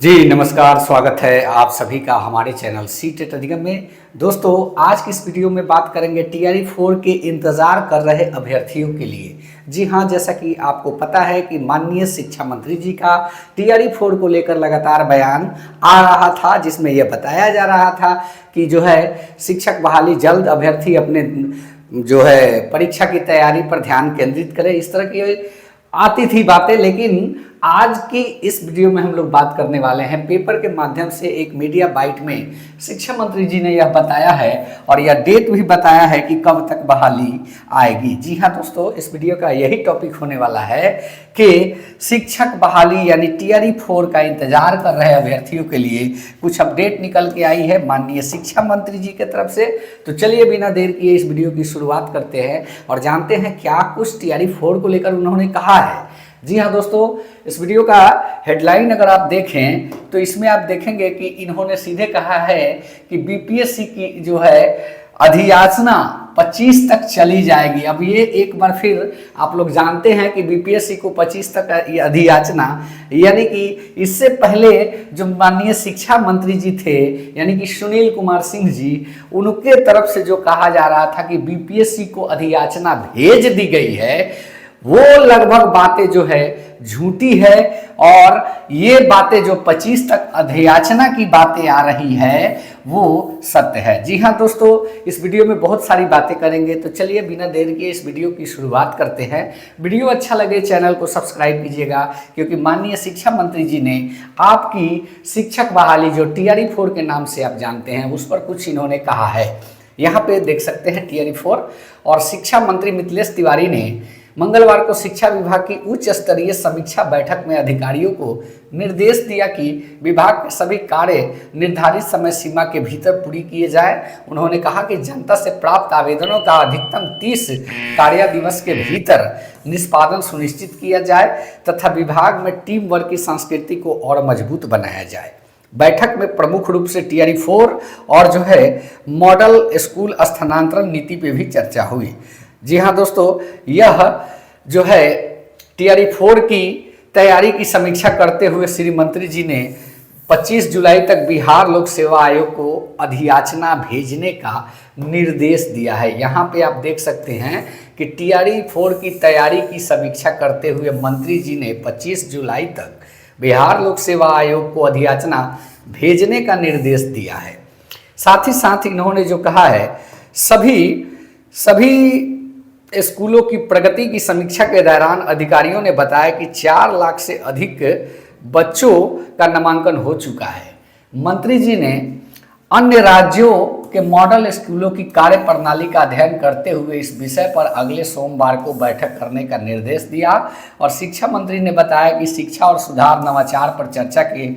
जी नमस्कार, स्वागत है आप सभी का हमारे चैनल सीटेट अधिगम में। दोस्तों, आज की इस वीडियो में बात करेंगे टीआरई 4 के इंतज़ार कर रहे अभ्यर्थियों के लिए। जी हाँ, जैसा कि आपको पता है कि माननीय शिक्षा मंत्री जी का टीआरई 4 को लेकर लगातार बयान आ रहा था, जिसमें यह बताया जा रहा था कि जो है शिक्षक बहाली जल्द अभ्यर्थी अपने जो है परीक्षा की तैयारी पर ध्यान केंद्रित करें। इस तरह की आती थी बातें, लेकिन आज की इस वीडियो में हम लोग बात करने वाले हैं पेपर के माध्यम से एक मीडिया बाइट में शिक्षा मंत्री जी ने यह बताया है और यह डेट भी बताया है कि कब तक बहाली आएगी। जी हाँ दोस्तों, इस वीडियो का यही टॉपिक होने वाला है कि शिक्षक बहाली यानी टीआरई 4 का इंतजार कर रहे अभ्यर्थियों के लिए कुछ अपडेट निकल के आई है माननीय शिक्षा मंत्री जी की तरफ से। तो चलिए बिना देर किए इस वीडियो की शुरुआत करते हैं और जानते हैं क्या कुछ टीआरई 4 को लेकर उन्होंने कहा है। जी हाँ दोस्तों, इस वीडियो का हेडलाइन अगर आप देखें तो इसमें आप देखेंगे कि इन्होंने सीधे कहा है कि बीपीएससी की जो है अधियाचना 25 तक चली जाएगी। अब ये एक बार फिर आप लोग जानते हैं कि बीपीएससी को 25 तक अधियाचना, यानी कि इससे पहले जो माननीय शिक्षा मंत्री जी थे यानी कि सुनील कुमार सिंह जी, उनके तरफ से जो कहा जा रहा था कि बीपीएससी को अधियाचना भेज दी गई है, वो लगभग बातें जो है झूठी है और ये बातें जो 25 तक अधियाचना की बातें आ रही है वो सत्य है। जी हाँ दोस्तों, इस वीडियो में बहुत सारी बातें करेंगे, तो चलिए बिना देर के इस वीडियो की शुरुआत करते हैं। वीडियो अच्छा लगे चैनल को सब्सक्राइब कीजिएगा, क्योंकि माननीय शिक्षा मंत्री जी ने आपकी शिक्षक बहाली जो टीआरई 4 के नाम से आप जानते हैं उस पर कुछ इन्होंने कहा है। यहाँ पे देख सकते हैं टीआरई 4। और शिक्षा मंत्री मिथिलेश तिवारी ने मंगलवार को शिक्षा विभाग की उच्च स्तरीय समीक्षा बैठक में अधिकारियों को निर्देश दिया कि विभाग के सभी कार्य निर्धारित समय सीमा के भीतर पूरी किए जाए। उन्होंने कहा कि जनता से प्राप्त आवेदनों का अधिकतम 30 कार्य दिवस के भीतर निष्पादन सुनिश्चित किया जाए तथा विभाग में टीम वर्क की संस्कृति को और मजबूत बनाया जाए। बैठक में प्रमुख रूप से टीआरई 4 और जो है मॉडल स्कूल स्थानांतरण नीति पे भी चर्चा हुई। जी हाँ दोस्तों, यह जो है टीआरई 4 की तैयारी की समीक्षा करते हुए श्री मंत्री जी ने 25 जुलाई तक बिहार लोक सेवा आयोग को अधियाचना भेजने का निर्देश दिया है। यहाँ पे आप देख सकते हैं कि टीआरई 4 की तैयारी की समीक्षा करते हुए मंत्री जी ने 25 जुलाई तक बिहार लोक सेवा आयोग को अधियाचना भेजने का निर्देश दिया है। साथ ही साथ इन्होंने जो कहा है, सभी स्कूलों की प्रगति की समीक्षा के दौरान अधिकारियों ने बताया कि 4 लाख से अधिक बच्चों का नामांकन हो चुका है। मंत्री जी ने अन्य राज्यों के मॉडल स्कूलों की कार्य प्रणाली का अध्ययन करते हुए इस विषय पर अगले सोमवार को बैठक करने का निर्देश दिया। और शिक्षा मंत्री ने बताया कि शिक्षा और सुधार नवाचार पर चर्चा के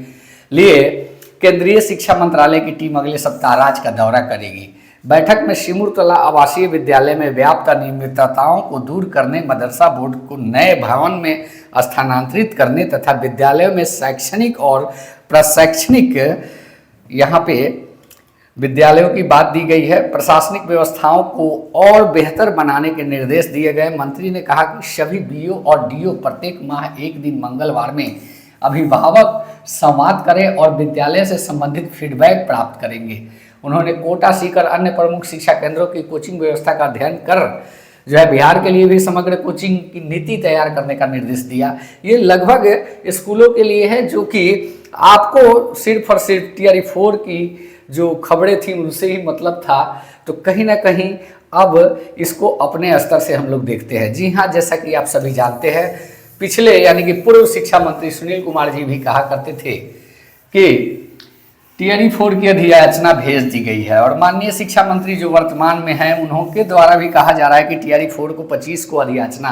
लिए केंद्रीय शिक्षा मंत्रालय की टीम अगले सप्ताह राज्य का दौरा करेगी। बैठक में सिमुरतला आवासीय विद्यालय में व्याप्त अनियमितताओं को दूर करने, मदरसा बोर्ड को नए भवन में स्थानांतरित करने तथा विद्यालयों में शैक्षणिक और प्रशैक्षणिक, यहाँ पे विद्यालयों की बात दी गई है, प्रशासनिक व्यवस्थाओं को और बेहतर बनाने के निर्देश दिए गए। मंत्री ने कहा कि सभी बीओ और डीओ प्रत्येक माह एक दिन मंगलवार में अभिभावक संवाद करें और विद्यालय से संबंधित फीडबैक प्राप्त करेंगे। उन्होंने कोटा, सीकर, अन्य प्रमुख शिक्षा केंद्रों की कोचिंग व्यवस्था का अध्ययन कर जो है बिहार के लिए भी समग्र कोचिंग की नीति तैयार करने का निर्देश दिया। ये लगभग स्कूलों के लिए है जो कि आपको सिर्फ और सिर्फ टीआरई 4 की जो खबरें थी उनसे ही मतलब था, तो कहीं ना कहीं अब इसको अपने स्तर से हम लोग देखते हैं। जी हाँ, जैसा कि आप सभी जानते हैं, पिछले यानी कि पूर्व शिक्षा मंत्री सुनील कुमार जी भी कहा करते थे कि टीआरई 4 की अधियाचना भेज दी गई है। और माननीय शिक्षा मंत्री जो वर्तमान में हैं, उनके द्वारा भी कहा जा रहा है कि टीआरई 4 को 25 को अधियाचना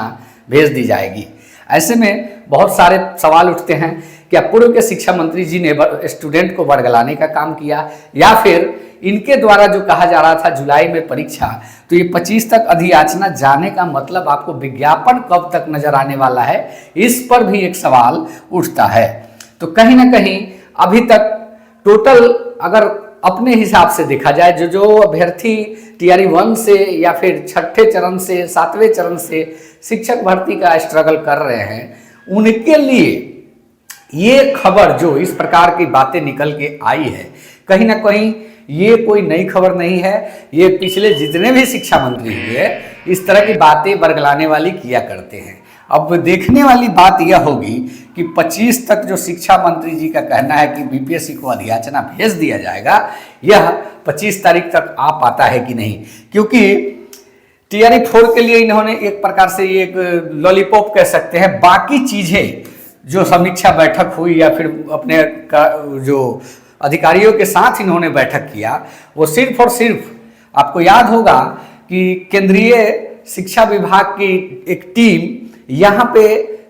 भेज दी जाएगी। ऐसे में बहुत सारे सवाल उठते हैं, क्या पूर्व के शिक्षा मंत्री जी ने स्टूडेंट को बरगलाने का काम किया, या फिर इनके द्वारा जो कहा जा रहा था जुलाई में परीक्षा, तो ये 25 तक अधियाचना जाने का मतलब आपको विज्ञापन कब तक नजर आने वाला है, इस पर भी एक सवाल उठता है। तो कहीं ना कहीं अभी तक टोटल अगर अपने हिसाब से देखा जाए, जो अभ्यर्थी टीआरई 1 से या फिर 6ठे चरण से 7वें चरण से शिक्षक भर्ती का स्ट्रगल कर रहे हैं, उनके लिए ये खबर जो इस प्रकार की बातें निकल के आई है, कहीं ना कहीं ये कोई नई खबर नहीं है। ये पिछले जितने भी शिक्षा मंत्री हुए इस तरह की बातें बरगलाने वाली किया करते हैं। अब देखने वाली बात यह होगी कि 25 तक जो शिक्षा मंत्री जी का कहना है कि बीपीएससी को अधियाचना भेज दिया जाएगा, यह 25 तारीख तक आ पाता है कि नहीं, क्योंकि टीआरई 4 के लिए इन्होंने एक प्रकार से ये एक लॉलीपॉप कह सकते हैं। बाकी चीजें जो समीक्षा बैठक हुई या फिर अपने जो अधिकारियों के साथ इन्होंने बैठक किया, वो सिर्फ और सिर्फ आपको याद होगा कि केंद्रीय शिक्षा विभाग की एक टीम यहाँ पे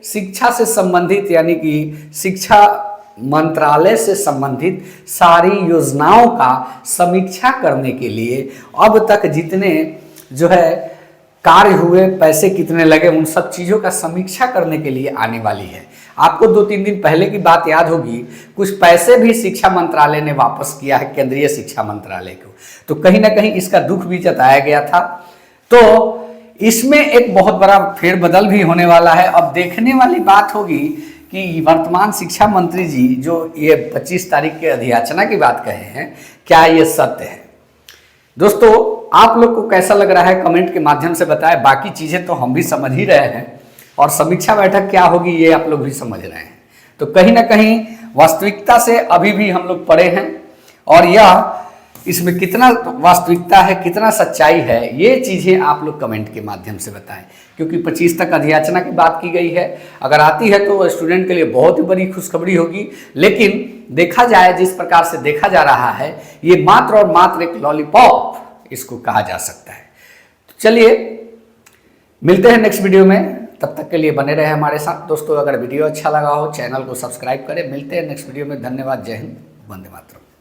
शिक्षा से संबंधित यानी कि शिक्षा मंत्रालय से संबंधित सारी योजनाओं का समीक्षा करने के लिए अब तक जितने जो है कार्य हुए, पैसे कितने लगे, उन सब चीज़ों का समीक्षा करने के लिए आने वाली है। आपको 2-3 दिन पहले की बात याद होगी, कुछ पैसे भी शिक्षा मंत्रालय ने वापस किया है केंद्रीय शिक्षा मंत्रालय को, तो कहीं ना कहीं इसका दुख भी जताया गया था। तो इसमें एक बहुत बड़ा फेरबदल भी होने वाला है। अब देखने वाली बात होगी कि वर्तमान शिक्षा मंत्री जी जो ये 25 तारीख के अधियाचना की बात कहे हैं, क्या ये सत्य है? दोस्तों, आप लोग को कैसा लग रहा है कमेंट के माध्यम से बताएं। बाकी चीज़ें तो हम भी समझ ही रहे हैं और समीक्षा बैठक क्या होगी ये आप लोग भी समझ रहे हैं। तो कहीं ना कहीं वास्तविकता से अभी भी हम लोग परे हैं, और यह इसमें कितना वास्तविकता है, कितना सच्चाई है, ये चीज़ें आप लोग कमेंट के माध्यम से बताएं। क्योंकि 25 तक अधियाचना की बात की गई है, अगर आती है तो स्टूडेंट के लिए बहुत ही बड़ी खुशखबरी होगी। लेकिन देखा जाए जिस प्रकार से देखा जा रहा है, ये मात्र और मात्र एक लॉलीपॉप इसको कहा जा सकता है। तो चलिए मिलते हैं नेक्स्ट वीडियो में, तब तक के लिए बने रहे हमारे साथ। दोस्तों, अगर वीडियो अच्छा लगा हो चैनल को सब्सक्राइब करें। मिलते हैं नेक्स्ट वीडियो में। धन्यवाद। जय हिंद। वंदे मातरम।